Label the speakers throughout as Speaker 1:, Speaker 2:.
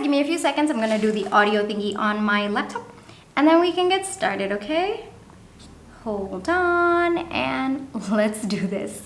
Speaker 1: give me a few seconds. I'm gonna do the audio thingy on my laptop and then we can get started, okay? Hold on and let's do this.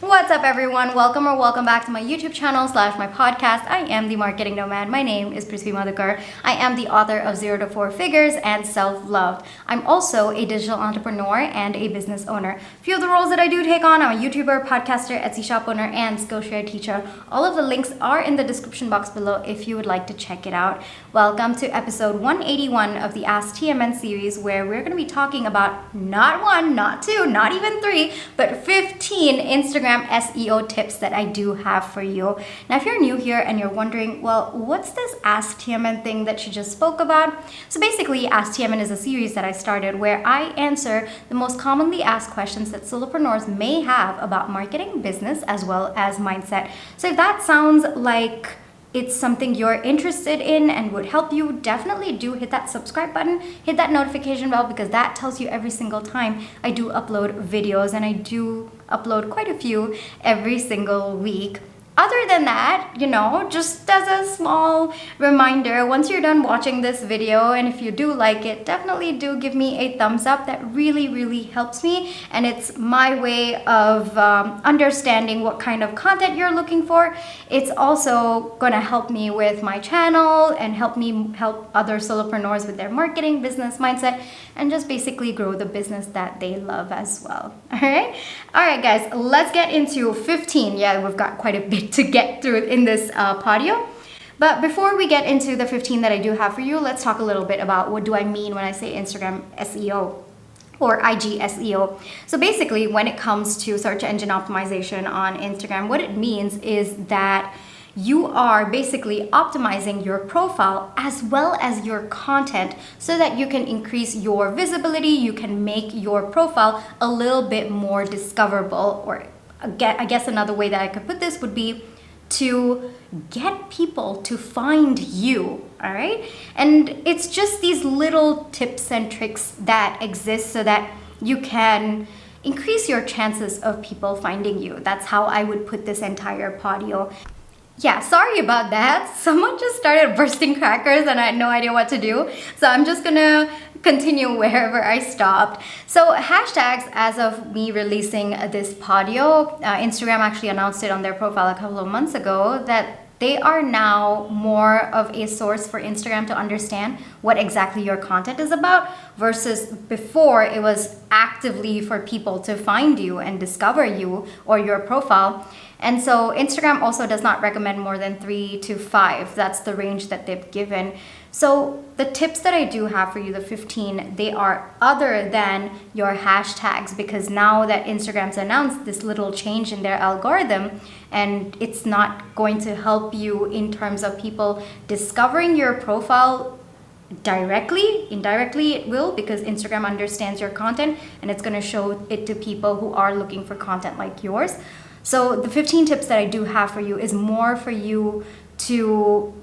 Speaker 1: What's up everyone? Welcome back to my YouTube channel / my podcast. I am the marketing nomad. My name is Prithvi Madhukar. I am the author of 0 to 4 Figures and Self-Love. I'm also a digital entrepreneur and a business owner. A few of the roles that I do take on, I'm a YouTuber, podcaster, Etsy shop owner, and Skillshare teacher. All of the links are in the description box below if you would like to check it out. Welcome to episode 181 of the Ask TMN series, where we're going to be talking about not one, not two, not even three, but 15 Instagram SEO tips that I do have for you. Now, if you're new here and you're wondering, well, what's this Ask TMN thing that she just spoke about? So basically, Ask TMN is a series that I started where I answer the most commonly asked questions that solopreneurs may have about marketing, business, as well as mindset. So if that sounds like it's something you're interested in and would help you, definitely do hit that subscribe button, hit that notification bell, because that tells you every single time I do upload videos, and I do upload quite a few every single week. Other than that, just as a small reminder, once you're done watching this video, and if you do like it, definitely do give me a thumbs up. That really helps me, and it's my way of understanding what kind of content you're looking for. It's also gonna help me with my channel and help me help other solopreneurs with their marketing, business, mindset, and just basically grow the business that they love as well. All right guys, let's get into 15. Yeah, we've got quite a bit to get through in this podio. But before we get into the 15 that I do have for you, let's talk a little bit about what do I mean when I say Instagram SEO or IG SEO. So basically, when it comes to search engine optimization on Instagram, what it means is that you are basically optimizing your profile as well as your content so that you can increase your visibility, you can make your profile a little bit more discoverable, or I guess another way that I could put this would be to get people to find you, all right? And it's just these little tips and tricks that exist so that you can increase your chances of people finding you. That's how I would put this entire podio. Yeah, sorry about that. Someone just started bursting crackers and I had no idea what to do. So I'm just gonna continue wherever I stopped. So hashtags, as of me releasing this podio, Instagram actually announced it on their profile a couple of months ago that they are now more of a source for Instagram to understand what exactly your content is about, versus before it was actively for people to find you and discover you or your profile. And so Instagram also does not recommend more than 3 to 5. That's the range that they've given. So the tips that I do have for you, the 15, they are other than your hashtags, because now that Instagram's announced this little change in their algorithm, and it's not going to help you in terms of people discovering your profile directly. Indirectly it will, because Instagram understands your content and it's going to show it to people who are looking for content like yours. So the 15 tips that I do have for you is more for you to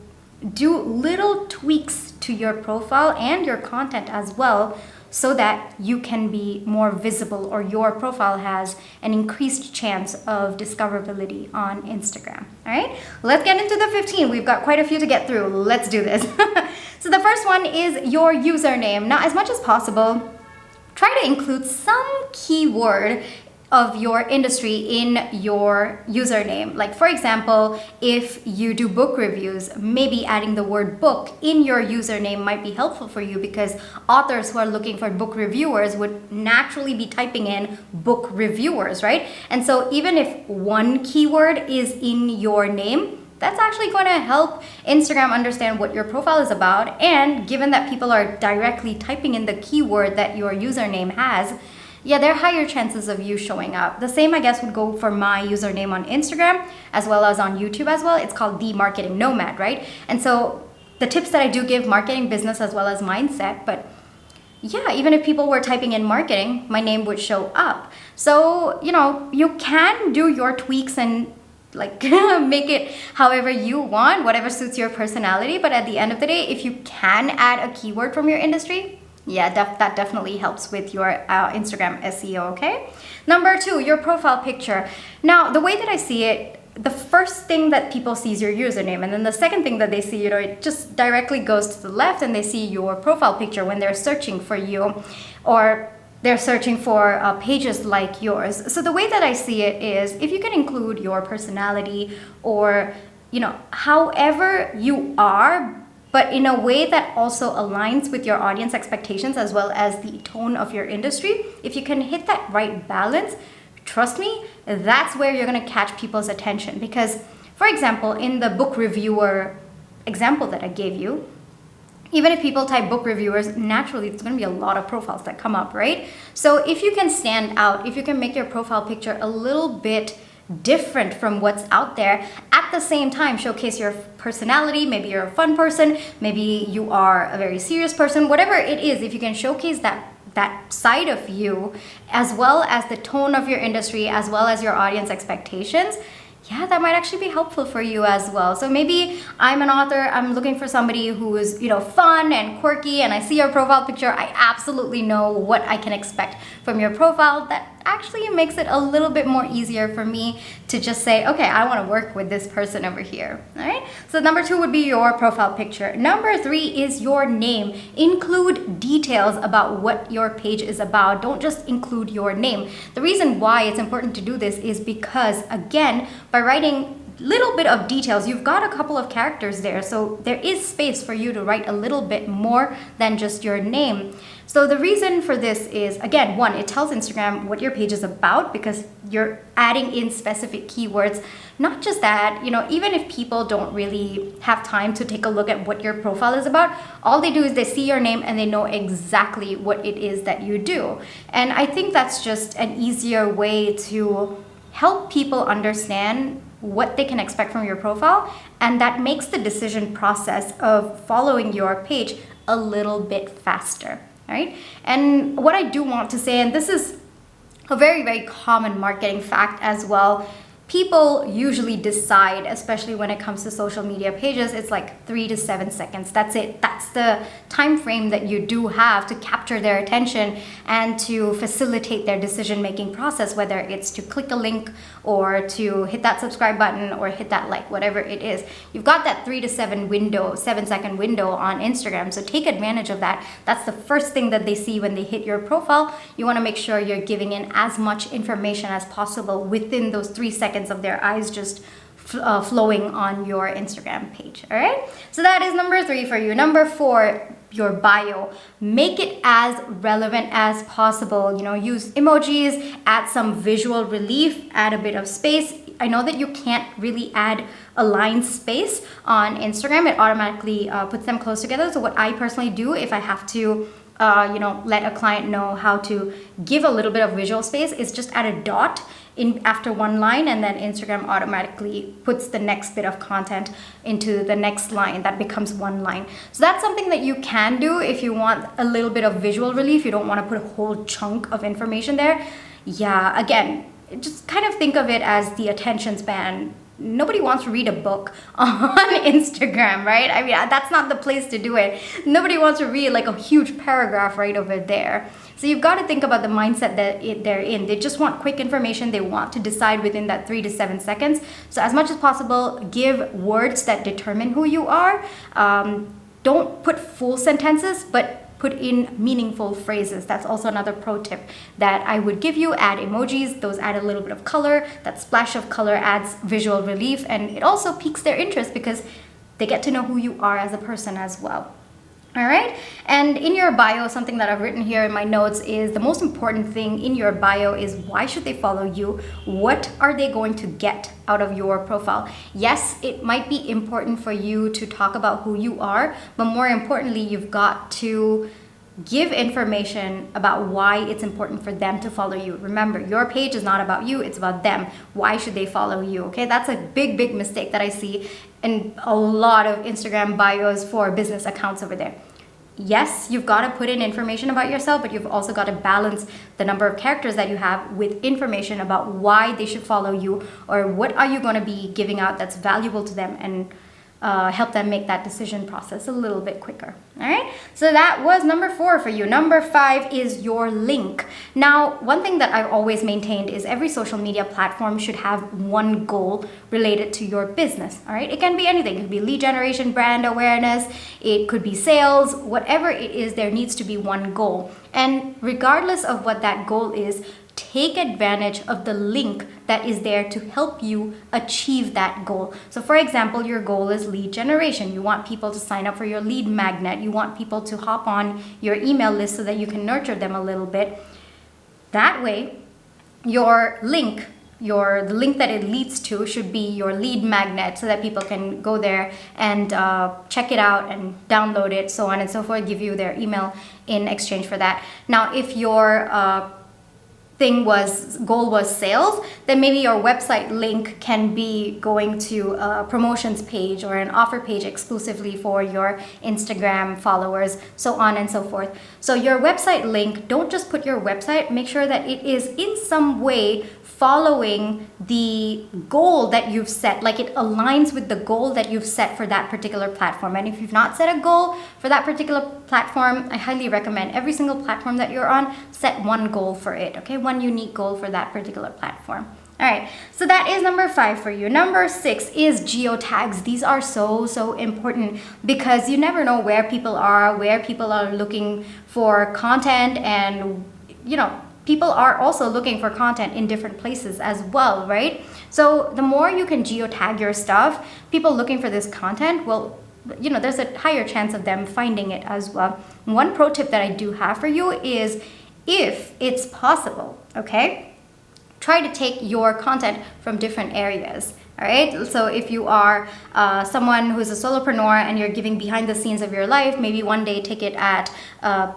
Speaker 1: do little tweaks to your profile and your content as well, so that you can be more visible, or your profile has an increased chance of discoverability on Instagram. All right, let's get into the 15. We've got quite a few to get through. Let's do this. So the first one is your username. Now, as much as possible, try to include some keyword of your industry in your username. Like, for example, if you do book reviews, maybe adding the word book in your username might be helpful for you, because authors who are looking for book reviewers would naturally be typing in book reviewers, right? And so even if one keyword is in your name, that's actually going to help Instagram understand what your profile is about. And given that people are directly typing in the keyword that your username has, yeah, there are higher chances of you showing up. The same, I guess, would go for my username on Instagram as well as on YouTube as well. It's called The Marketing Nomad, right? And so the tips that I do give, marketing, business, as well as mindset, but yeah, even if people were typing in marketing, my name would show up. So, you can do your tweaks and like make it however you want, whatever suits your personality. But at the end of the day, if you can add a keyword from your industry, yeah, that definitely helps with your Instagram SEO, okay? Number 2, your profile picture. Now, the way that I see it, the first thing that people see is your username, and then the second thing that they see, it just directly goes to the left, and they see your profile picture when they're searching for you, or they're searching for pages like yours. So the way that I see it is, if you can include your personality, or however you are, but in a way that also aligns with your audience expectations as well as the tone of your industry, if you can hit that right balance, trust me, that's where you're going to catch people's attention. Because, for example, in the book reviewer example that I gave you, even if people type book reviewers, naturally there's going to be a lot of profiles that come up, right? So if you can stand out, if you can make your profile picture a little bit different from what's out there, at the same time showcase your personality, maybe you're a fun person, maybe you are a very serious person, whatever it is, if you can showcase that side of you, as well as the tone of your industry, as well as your audience expectations, yeah, that might actually be helpful for you as well. So maybe I'm an author, I'm looking for somebody who is, fun and quirky, and I see your profile picture, I absolutely know what I can expect from your profile. That actually makes it a little bit more easier for me to just say, okay, I want to work with this person over here. All right. So number 2 would be your profile picture. Number 3 is your name. Include details about what your page is about. Don't just include your name. The reason why it's important to do this is because, again, by writing little bit of details, you've got a couple of characters there, so there is space for you to write a little bit more than just your name. So the reason for this is, again, 1, it tells Instagram what your page is about because you're adding in specific keywords. Not just that, even if people don't really have time to take a look at what your profile is about, all they do is they see your name and they know exactly what it is that you do. And I think that's just an easier way to help people understand what they can expect from your profile, and that makes the decision process of following your page a little bit faster, right? And what I do want to say, and this is a very, very common marketing fact as well, people usually decide, especially when it comes to social media pages, it's like 3 to 7 seconds. That's it. That's the time frame that you do have to capture their attention and to facilitate their decision-making process, whether it's to click a link or to hit that subscribe button or hit that like, whatever it is. You've got that 3 to 7 second window on Instagram. So take advantage of that. That's the first thing that they see when they hit your profile. You want to make sure you're giving in as much information as possible within those 3 seconds of their eyes just flowing on your Instagram page. All right, so that is number 3 for you. Number 4, your bio. Make it as relevant as possible. Use emojis, add some visual relief, add a bit of space. I know that you can't really add a line space on Instagram. It automatically puts them close together. So what I personally do, if I have to let a client know how to give a little bit of visual space, is just add a dot in after one line, and then Instagram automatically puts the next bit of content into the next line. That becomes one line. So that's something that you can do if you want a little bit of visual relief. You don't want to put a whole chunk of information there. Yeah, again, just kind of think of it as the attention span. Nobody wants to read a book on Instagram, right? I mean, that's not the place to do it. Nobody wants to read like a huge paragraph right over there. So you've got to think about the mindset that they're in. They just want quick information. They want to decide within that 3 to 7 seconds. So as much as possible, give words that determine who you are. Don't put full sentences, but put in meaningful phrases. That's also another pro tip that I would give you. Add emojis. Those add a little bit of color. That splash of color adds visual relief, and it also piques their interest because they get to know who you are as a person as well. All right, and in your bio, something that I've written here in my notes is the most important thing in your bio is why should they follow you? What are they going to get out of your profile? Yes, it might be important for you to talk about who you are, but more importantly, you've got to give information about why it's important for them to follow you. Remember, your page is not about you, it's about them. Why should they follow you? Okay, that's a big, big mistake that I see in a lot of Instagram bios for business accounts over there. Yes, you've got to put in information about yourself, but you've also got to balance the number of characters that you have with information about why they should follow you, or what are you going to be giving out that's valuable to them. And help them make that decision process a little bit quicker. All right, so that was number 4 for you. Number 5 is your link. Now, one thing that I've always maintained is every social media platform should have one goal related to your business. All right, it can be anything. It could be lead generation, brand awareness, it could be sales, whatever it is, there needs to be one goal. And regardless of what that goal is, take advantage of the link that is there to help you achieve that goal. So for example, your goal is lead generation. You want people to sign up for your lead magnet. You want people to hop on your email list so that you can nurture them a little bit. That way, your link, the link that it leads to should be your lead magnet so that people can go there and check it out and download it, so on and so forth, give you their email in exchange for that. Now, if your goal was sales, then maybe your website link can be going to a promotions page or an offer page exclusively for your Instagram followers, so on and so forth. So your website link, don't just put your website, make sure that it is in some way following the goal that you've set, like it aligns with the goal that you've set for that particular platform. And if you've not set a goal for that particular platform, I highly recommend every single platform that you're on, set one goal for it, okay? One unique goal for that particular platform. All right, so that is number 5 for you. Number 6 is geotags. These are so important because you never know where people are looking for content, and people are also looking for content in different places as well, right? So the more you can geotag your stuff, people looking for this content will, there's a higher chance of them finding it as well. One pro tip that I do have for you is, if it's possible, okay, try to take your content from different areas. All right, so if you are someone who's a solopreneur and you're giving behind the scenes of your life, maybe one day take it at a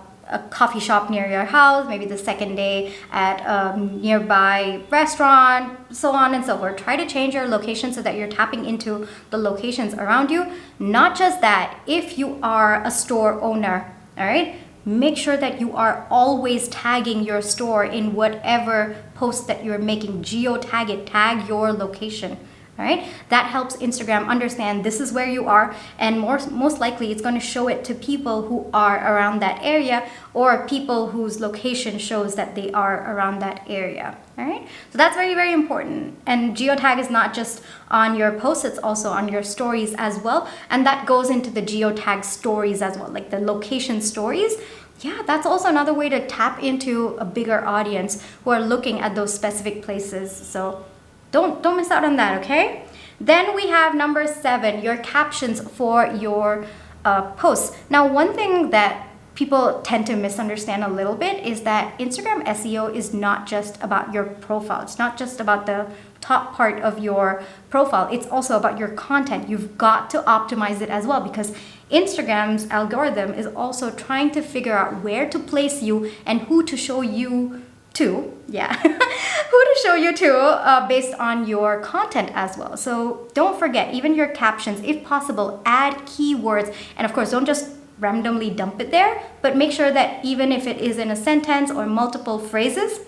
Speaker 1: coffee shop near your house, maybe the second day at a nearby restaurant, so on and so forth. Try to change your location so that you're tapping into the locations around you. Not just that, if you are a store owner, all right, make sure that you are always tagging your store in whatever post that you're making. Geotag it, tag your location. All right, that helps Instagram understand this is where you are, and most likely it's going to show it to people who are around that area, or people whose location shows that they are around that area. All right, so that's very important. And geotag is not just on your posts, it's also on your stories as well, and that goes into the geotag stories as well, like the location stories. Yeah, that's also another way to tap into a bigger audience who are looking at those specific places. So don't miss out on that, okay? Then we have number 7, your captions for your posts. Now, one thing that people tend to misunderstand a little bit is that Instagram SEO is not just about your profile. It's not just about the top part of your profile. It's also about your content. You've got to optimize it as well, because Instagram's algorithm is also trying to figure out where to place you and who to show you to, who to show you to based on your content as well. So don't forget, even your captions, if possible, add keywords. And of course, don't just randomly dump it there, but make sure that even if it is in a sentence or multiple phrases,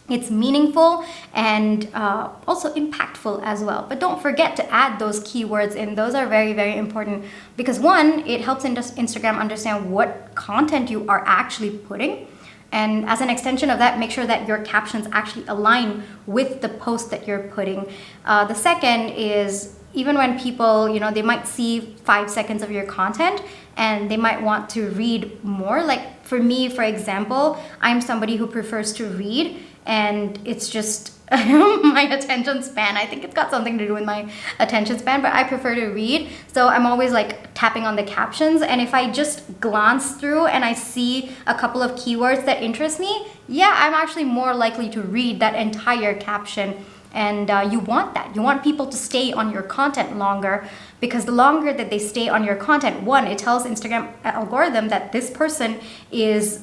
Speaker 1: it's meaningful and also impactful as well. But don't forget to add those keywords in. Those are very important, because one, it helps Instagram understand what content you are actually putting. And as an extension of that, make sure that your captions actually align with the post that you're putting. The second is, even when people, they might see 5 seconds of your content and they might want to read more. Like for me, for example, I'm somebody who prefers to read, and it's just my attention span. I think it's got something to do with my attention span, but I prefer to read. So I'm always like tapping on the captions. And if I just glance through and I see a couple of keywords that interest me, I'm actually more likely to read that entire caption. And you want that. You want people to stay on your content longer, because the longer that they stay on your content, one, it tells Instagram algorithm that this person is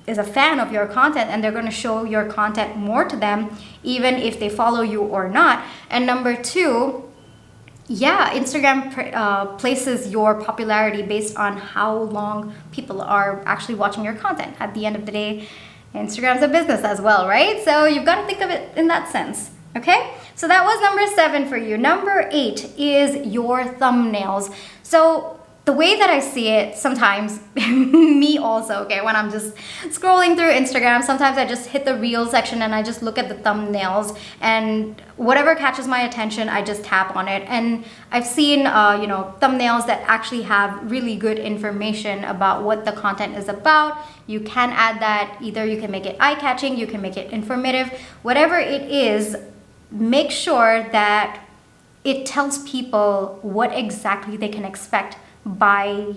Speaker 1: a fan of your content, and they're going to show your content more to them, even if they follow you or not. And number 2, Instagram places your popularity based on how long people are actually watching your content. At the end of the day, Instagram's a business as well, right? So you've got to think of it in that sense. Okay, so that was number 7 for you. Number 8 is your thumbnails. So the way that I see it sometimes, me also, okay, when I'm just scrolling through Instagram, sometimes I just hit the reel section and I just look at the thumbnails, and whatever catches my attention, I just tap on it. And I've seen, thumbnails that actually have really good information about what the content is about. You can add that. Either you can make it eye-catching, you can make it informative, whatever it is. Make sure that it tells people what exactly they can expect by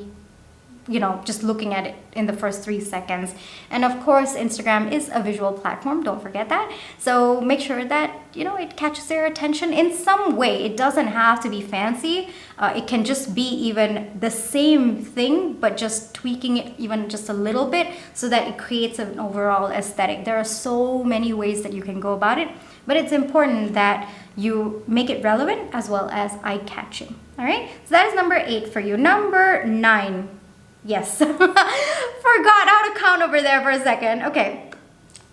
Speaker 1: just looking at it in the first 3 seconds. And of course, Instagram is a visual platform, don't forget that. So make sure that it catches their attention in some way. It doesn't have to be fancy. It can just be even the same thing, but just tweaking it even just a little bit so that it creates an overall aesthetic. There are so many ways that you can go about it, but it's important that you make it relevant as well as eye-catching. All right, so that is number 8 for you. Number 9. Yes, forgot how to count over there for a second. Okay,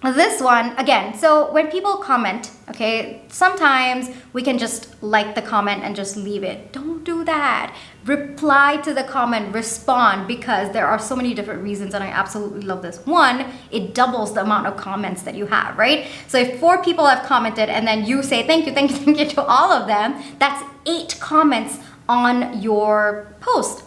Speaker 1: this one again. So when people comment, okay, sometimes we can just like the comment and just leave it. Don't do that. Reply to the comment, respond, because there are so many different reasons, and I absolutely love this. One, it doubles the amount of comments that you have, right? So if 4 people have commented and then you say thank you, thank you, thank you to all of them, that's 8 comments on your post.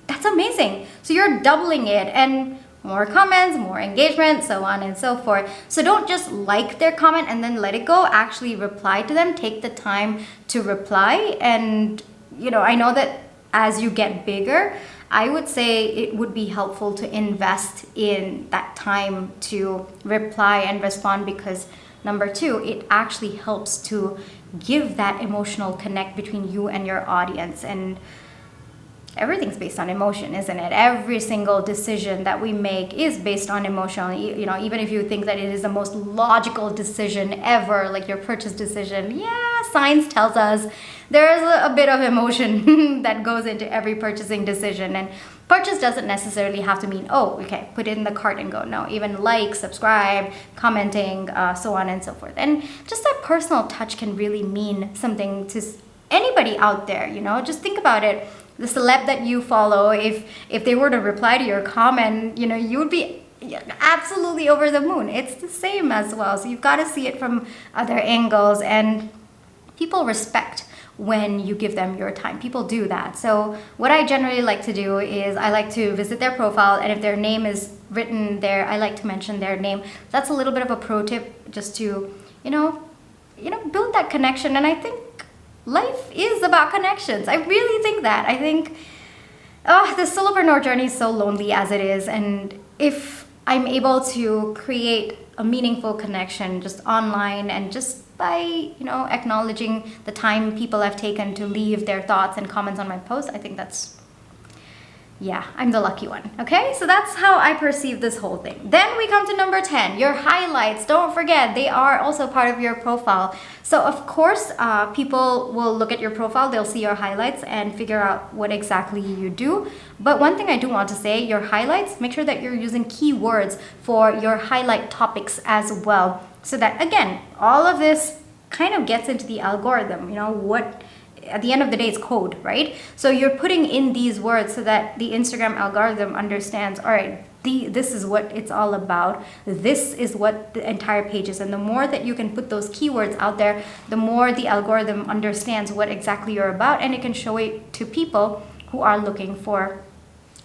Speaker 1: That's amazing. So you're doubling it, and more comments, more engagement, so on and so forth. So don't just like their comment and then let it go. Actually reply to them. Take the time to reply. And I know that as you get bigger, I would say it would be helpful to invest in that time to reply and respond, because number 2, it actually helps to give that emotional connect between you and your audience. And everything's based on emotion, isn't it? Every single decision that we make is based on emotion. Even if you think that it is the most logical decision ever, like your purchase decision, yeah, science tells us there's a bit of emotion that goes into every purchasing decision. And purchase doesn't necessarily have to mean, oh, okay, put it in the cart and go. No, even like, subscribe, commenting, so on and so forth. And just that personal touch can really mean something to anybody out there. Just think about it. The celeb that you follow, if they were to reply to your comment, you would be absolutely over the moon. It's the same as well. So you've got to see it from other angles, and people respect when you give them your time. People do that. So what I generally like to do is I like to visit their profile, and if their name is written there, I like to mention their name. That's a little bit of a pro tip, just to build that connection. And I think life is about connections. I really think that. I think the solopreneur journey is so lonely as it is, and if I'm able to create a meaningful connection just online and just by acknowledging the time people have taken to leave their thoughts and comments on my post, I think I'm the lucky one. Okay, so that's how I perceive this whole thing. Then we come to number 10, your highlights. Don't forget, they are also part of your profile. So of course, people will look at your profile, they'll see your highlights and figure out what exactly you do. But one thing I do want to say, your highlights, make sure that you're using keywords for your highlight topics as well. So that, again, all of this kind of gets into the algorithm, at the end of the day, it's code, right? So you're putting in these words so that the Instagram algorithm understands, all right, this is what it's all about. This is what the entire page is. And the more that you can put those keywords out there, the more the algorithm understands what exactly you're about, and it can show it to people who are looking for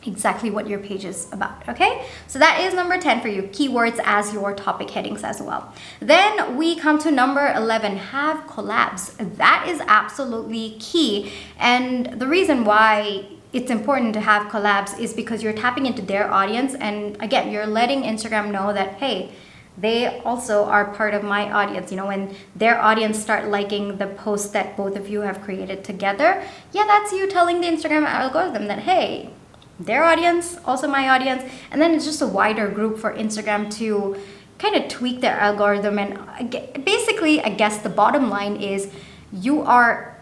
Speaker 1: exactly what your page is about. Okay, so that is number 10 for you, keywords as your topic headings as well. Then we come to number 11, have collabs. That is absolutely key, and the reason why it's important to have collabs is because you're tapping into their audience, and again, you're letting Instagram know that, hey, they also are part of my audience. When their audience start liking the post that both of you have created together, that's you telling the Instagram algorithm that, hey, their audience, also my audience. And then it's just a wider group for Instagram to kind of tweak their algorithm. And basically, I guess the bottom line is you are,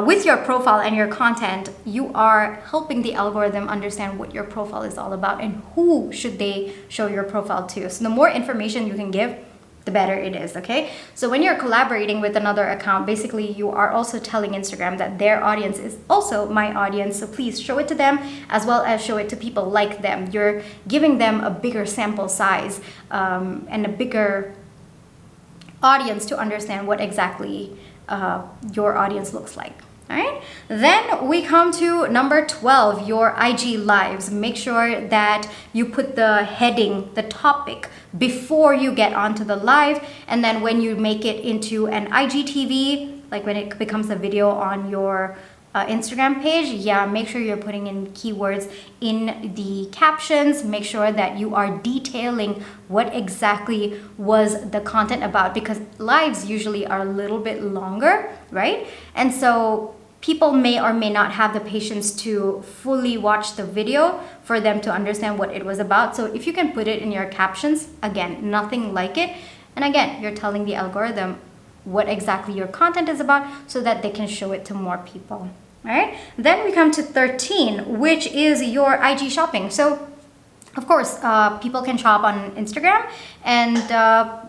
Speaker 1: with your profile and your content, you are helping the algorithm understand what your profile is all about and who should they show your profile to. So the more information you can give, the better it is, okay? So when you're collaborating with another account, basically you are also telling Instagram that their audience is also my audience. So please show it to them as well as show it to people like them. You're giving them a bigger sample size and a bigger audience to understand what exactly your audience looks like. All right, then we come to number 12, your IG lives. Make sure that you put the heading, the topic, before you get onto the live. And then when you make it into an IGTV, like when it becomes a video on your Instagram page, yeah, make sure you're putting in keywords in the captions. Make sure that you are detailing what exactly was the content about, because lives usually are a little bit longer, right? And so people may or may not have the patience to fully watch the video for them to understand what it was about. So if you can put it in your captions, again, nothing like it. And again, you're telling the algorithm what exactly your content is about so that they can show it to more people. All right, then we come to 13, which is your IG shopping. So of course, people can shop on Instagram, and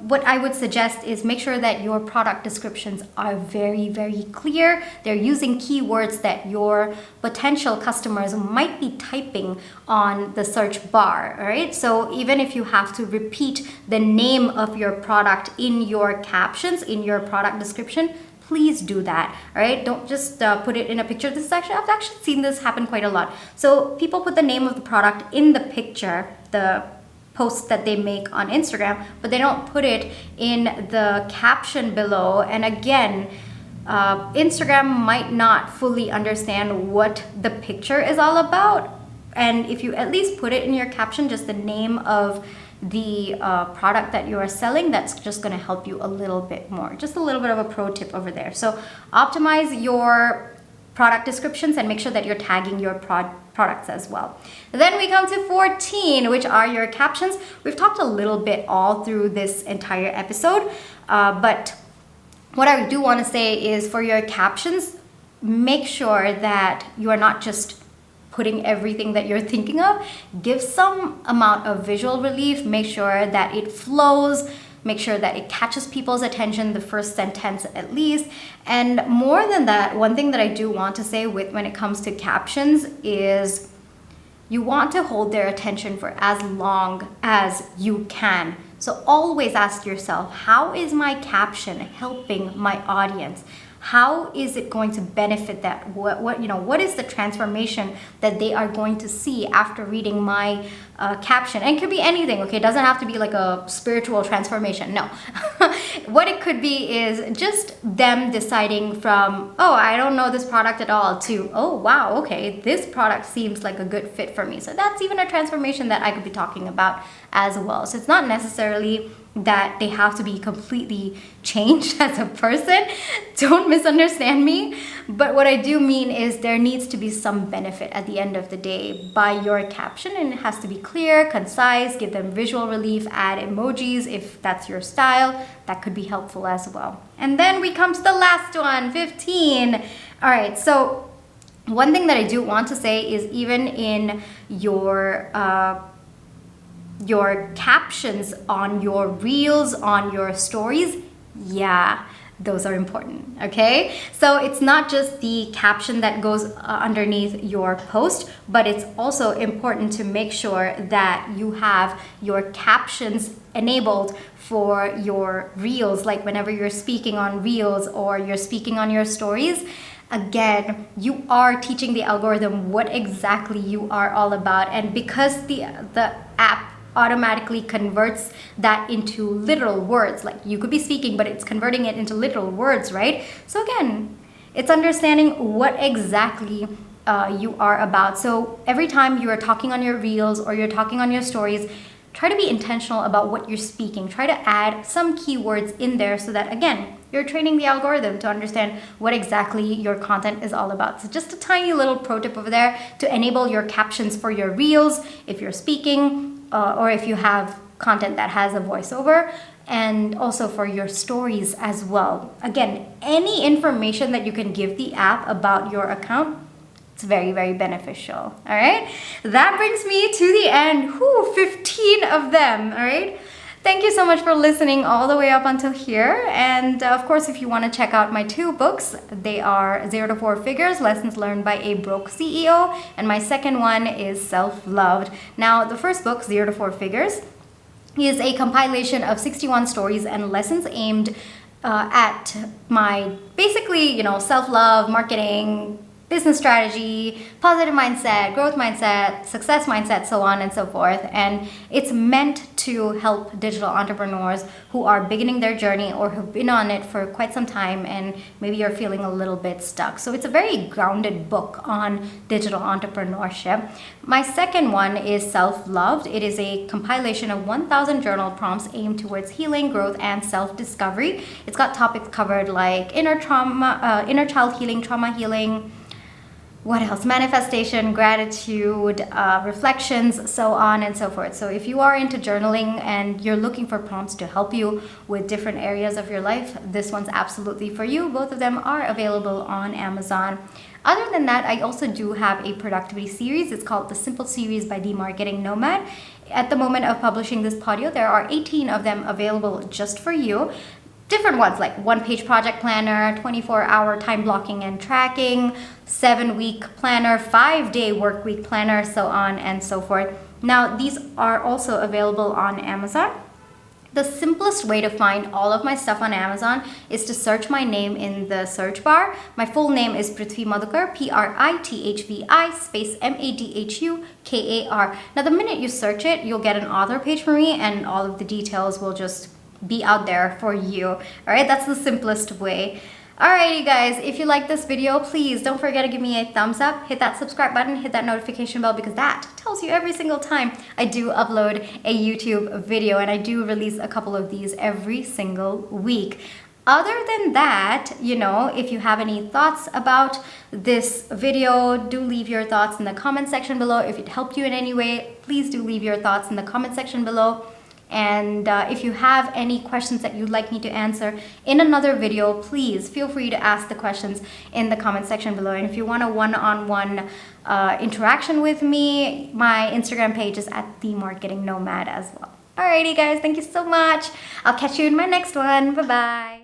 Speaker 1: what I would suggest is make sure that your product descriptions are very, very clear. They're using keywords that your potential customers might be typing on the search bar, all right? So even if you have to repeat the name of your product in your captions, in your product description, please do that, all right? Don't just put it in a picture. I've actually seen this happen quite a lot. So people put the name of the product in the picture, the post that they make on Instagram, but they don't put it in the caption below. And again, Instagram might not fully understand what the picture is all about. And if you at least put it in your caption, just the name of the product that you are selling, that's just going to help you a little bit more. Just a little bit of a pro tip over there. So optimize your product descriptions and make sure that you're tagging your products as well. Then we come to 14, which are your captions. We've talked a little bit all through this entire episode, but what I do want to say is for your captions, make sure that you are not just putting everything that you're thinking of. Give some amount of visual relief. Make sure that it flows. Make sure that it catches people's attention, the first sentence at least. And more than that, one thing that I do want to say when it comes to captions is you want to hold their attention for as long as you can. So always ask yourself, how is my caption helping my audience? How is it going to benefit that? What is the transformation that they are going to see after reading my caption? And it could be anything, okay? It doesn't have to be like a spiritual transformation, no. What it could be is just them deciding from, oh, I don't know this product at all, to, oh, wow, okay, this product seems like a good fit for me. So that's even a transformation that I could be talking about as well. So it's not necessarily that they have to be completely changed as a person. Don't misunderstand me. But what I do mean is there needs to be some benefit at the end of the day by your caption, and it has to be clear, concise, give them visual relief, add emojis if that's your style. That could be helpful as well. And then we come to the last one, 15. All right, so one thing that I do want to say is even in your captions on your reels, on your stories, yeah, those are important, okay? So it's not just the caption that goes underneath your post, but it's also important to make sure that you have your captions enabled for your reels, like whenever you're speaking on reels or you're speaking on your stories. Again, you are teaching the algorithm what exactly you are all about, and because the app automatically converts that into literal words, like you could be speaking but it's converting it into literal words, right? So again, it's understanding what exactly you are about. So every time you are talking on your reels or you're talking on your stories, try to be intentional about what you're speaking. Try to add some keywords in there so that, again, you're training the algorithm to understand what exactly your content is all about. So just a tiny little pro tip over there to enable your captions for your reels if you're speaking, or if you have content that has a voiceover, and also for your stories as well. Again, any information that you can give the app about your account, it's very, very beneficial, all right? That brings me to the end. 15 of them, all right? Thank you so much for listening all the way up until here. And of course, if you want to check out my 2 books, they are 0 to 4 Figures, Lessons Learned by a Broke CEO. And my second one is Self-Loved. Now, the first book, 0 to 4 Figures, is a compilation of 61 stories and lessons aimed at my basically, self-love, marketing, business strategy, positive mindset, growth mindset, success mindset, so on and so forth. And it's meant to help digital entrepreneurs who are beginning their journey or who've been on it for quite some time and maybe you're feeling a little bit stuck. So it's a very grounded book on digital entrepreneurship. My second one is Self-Loved. It is a compilation of 1,000 journal prompts aimed towards healing, growth, and self-discovery. It's got topics covered like inner child healing, trauma healing, what else? Manifestation, gratitude, reflections, so on and so forth. So if you are into journaling and you're looking for prompts to help you with different areas of your life, this one's absolutely for you. Both of them are available on Amazon. Other than that, I also do have a productivity series. It's called The Simple Series by The Marketing Nomad. At the moment of publishing this audio, there are 18 of them available just for you. Different ones like 1-page project planner, 24-hour time blocking and tracking, 7-week planner, 5-day work week planner, so on and so forth. Now, these are also available on Amazon. The simplest way to find all of my stuff on Amazon is to search my name in the search bar. My full name is Prithvi Madhukar, Prithvi space Madhukar. Now, the minute you search it, you'll get an author page for me and all of the details will just be out there for you. All right, that's the simplest way. Alrighty guys, if you like this video, please don't forget to give me a thumbs up, hit that subscribe button, hit that notification bell, because that tells you every single time I do upload a YouTube video, and I do release a couple of these every single week. Other than that, if you have any thoughts about this video, do leave your thoughts in the comment section below. If it helped you in any way, please do leave your thoughts in the comment section below. And if you have any questions that you'd like me to answer in another video, please feel free to ask the questions in the comment section below. And if you want a one-on-one interaction with me, my Instagram page is at The Marketing Nomad as well. Alrighty guys, thank you so much. I'll catch you in my next one. Bye-bye.